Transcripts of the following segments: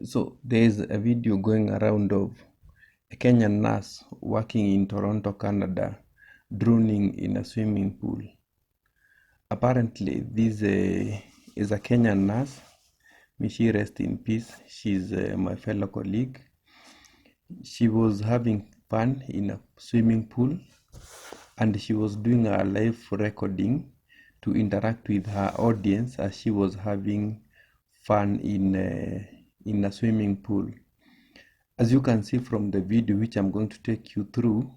So there is a video going around of a Kenyan nurse working in Toronto, Canada, drowning in a swimming pool. Apparently, this is a Kenyan nurse. May she rest in peace. She's my fellow colleague. She was having fun in a swimming pool, and she was doing a live recording to interact with her audience as she was having fun in a swimming pool. As you can see from the video, which I'm going to take you through,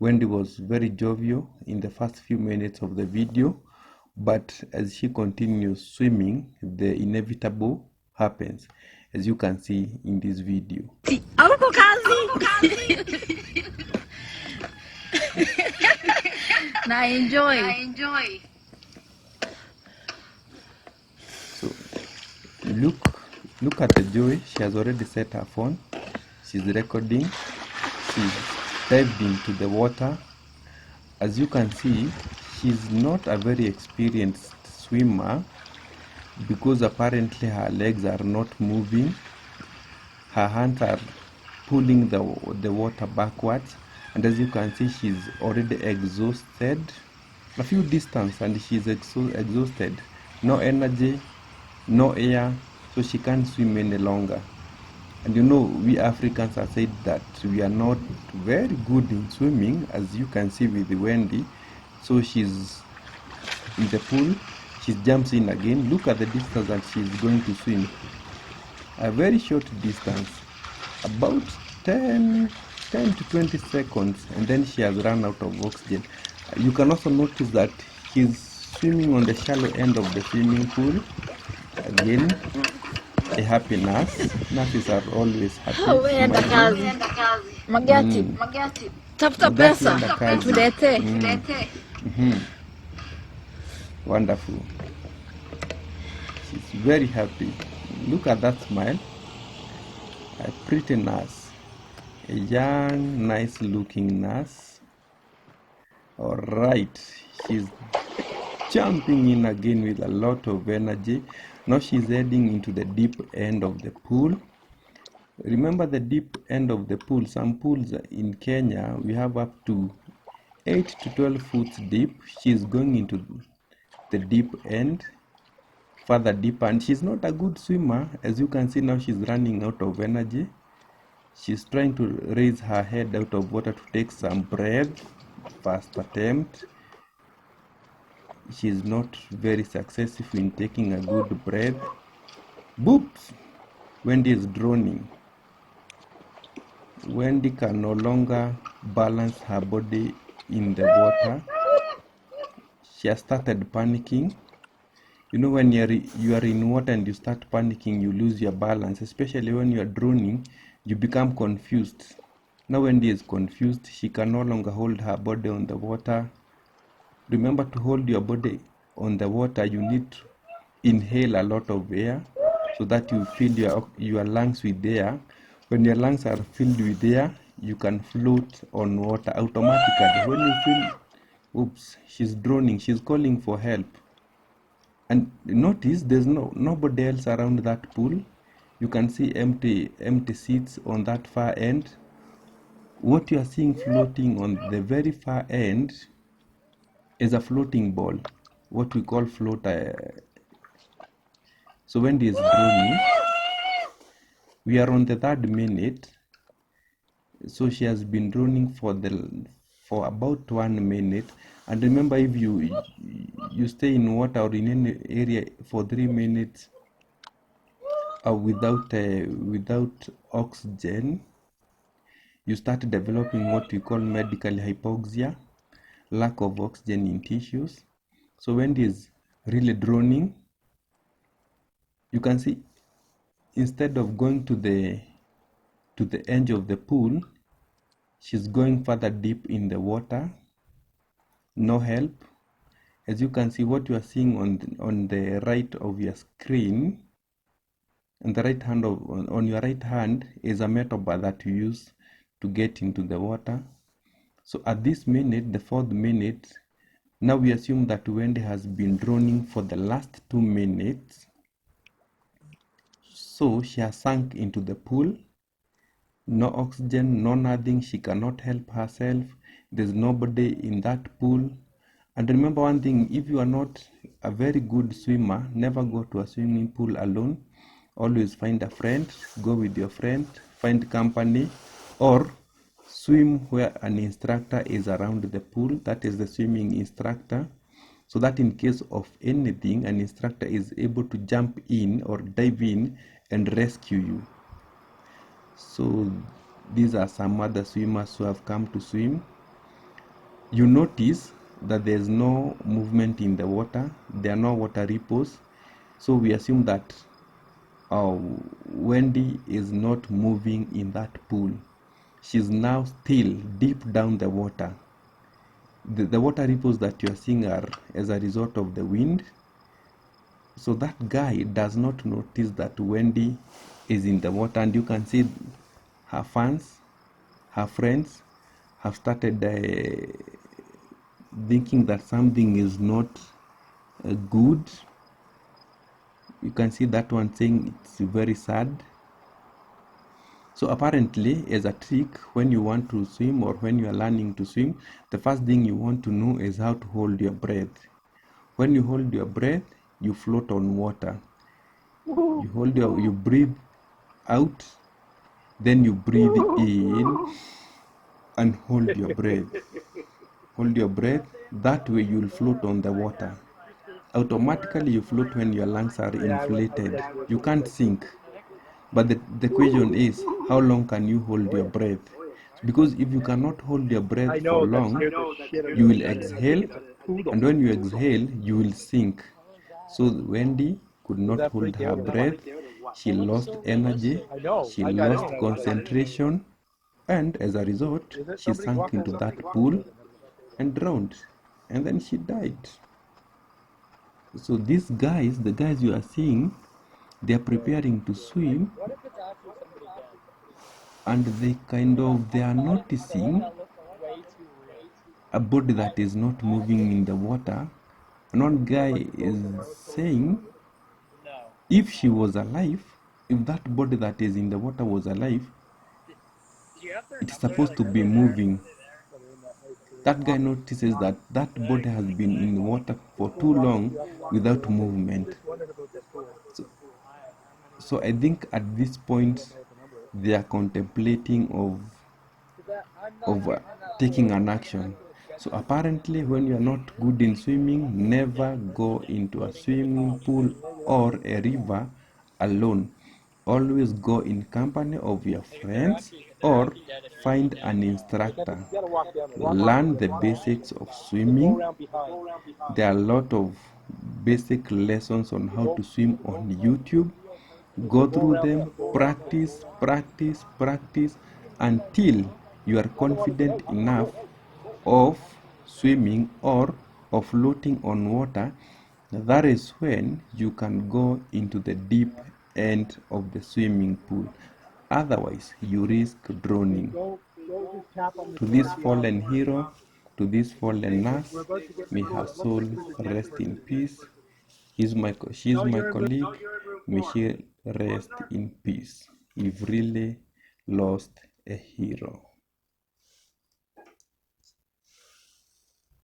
Wendy was very jovial in the first few minutes of the video, but as she continues swimming, the inevitable happens, as you can see in this video. Na enjoy. So look at the joy. She has already set her phone. She's recording. She's dived into the water. As you can see, she's not a very experienced swimmer because apparently her legs are not moving. Her hands are pulling the water backwards, and as you can see, she's already exhausted. A few distance and she's exhausted. No energy, no air, so she can't swim any longer. And you know, we Africans are said that we are not very good in swimming, as you can see with Wendy. So she's in the pool, she jumps in again. Look at the distance that she's going to swim. A very short distance, about 10 to 20 seconds, and then she has run out of oxygen. You can also notice that she's swimming on the shallow end of the swimming pool. Again, a happy nurse. Nurses are always happy. Enda kazi. Magati. Tafuta pesa. Tulete. Wonderful. She's very happy. Look at that smile. A pretty nurse. A young, nice looking nurse. Alright. She's jumping in again with a lot of energy. Now she's heading into the deep end of the pool. Remember the deep end of the pool. Some pools in Kenya, we have up to 8 to 12 foot deep. She's going into the deep end, further deep, and she's not a good swimmer. As you can see now, she's running out of energy. She's trying to raise her head out of water to take some breath. First attempt. She's not very successful in taking a good breath. Boops! Wendy is drowning. Wendy can no longer balance her body in the water. She has started panicking. You know, when you are in water and you start panicking, you lose your balance, especially when you are drowning, you become confused. Now Wendy is confused. She can no longer hold her body on the water. Remember, to hold your body on the water, you need to inhale a lot of air so that you fill your lungs with air. When your lungs are filled with air, you can float on water automatically. When you feel, oops, she's drowning, she's calling for help. And notice there's nobody else around that pool. You can see empty seats on that far end. What you are seeing floating on the very far end is a floating ball, what we call floater. So Wendy is drowning. We are on the 3rd minute. So she has been drowning for about 1 minute. And remember, if you stay in water or in any area for 3 minutes without oxygen, you start developing what we call medical hypoxia, lack of oxygen in tissues. So Wendy is really drowning. You can see, instead of going to the edge of the pool, she's going further deep in the water. No help. As you can see, what you are seeing on the right of your screen, on the right hand on your right hand, is a metal bar that you use to get into the water. So at this minute, the 4th minute, now we assume that Wendy has been drowning for the last 2 minutes. So she has sunk into the pool. No oxygen, no nothing. She cannot help herself. There's nobody in that pool. And remember one thing, if you are not a very good swimmer, never go to a swimming pool alone. Always find a friend, go with your friend, find company, or swim where an instructor is around the pool, that is the swimming instructor, so that in case of anything, an instructor is able to jump in or dive in and rescue you. So these are some other swimmers who have come to swim. You notice that there's no movement in the water, there are no water ripples, so we assume that Wendy is not moving in that pool. She's now still deep down the water. The water ripples that you are seeing are as a result of the wind. So that guy does not notice that Wendy is in the water, and you can see her fans, her friends have started thinking that something is not good. You can see that one saying it's very sad. So apparently, as a trick, when you want to swim or when you are learning to swim, the first thing you want to know is how to hold your breath. When you hold your breath, you float on water. You breathe out, then you breathe in and hold your breath. Hold your breath, that way you'll float on the water. Automatically you float when your lungs are inflated. You can't sink. But the question is, how long can you hold your breath? Because if you cannot hold your breath for long, you will exhale, and when you exhale, you will sink. So Wendy could not hold her breath. She lost energy, she lost concentration, and as a result, she sank into that pool and drowned. And then she died. So these guys, the guys you are seeing, they are preparing to swim, and they are noticing a body that is not moving in the water. And one guy is saying, if she was alive, if that body that is in the water was alive, it's supposed to be moving. That guy notices that that body has been in water for too long without movement. So I think at this point they are contemplating of taking an action. So apparently, when you are not good in swimming, never go into a swimming pool or a river alone. Always go in company of your friends or find an instructor. Learn the basics of swimming. There are a lot of basic lessons on how to swim on YouTube. Go through them, practice, practice, practice until you are confident enough of swimming or of floating on water. That is when you can go into the deep end of the swimming pool. Otherwise, you risk drowning. To this fallen hero, to this fallen nurse, may her soul rest in peace. She is my colleague. May she rest in peace. We've really lost a hero.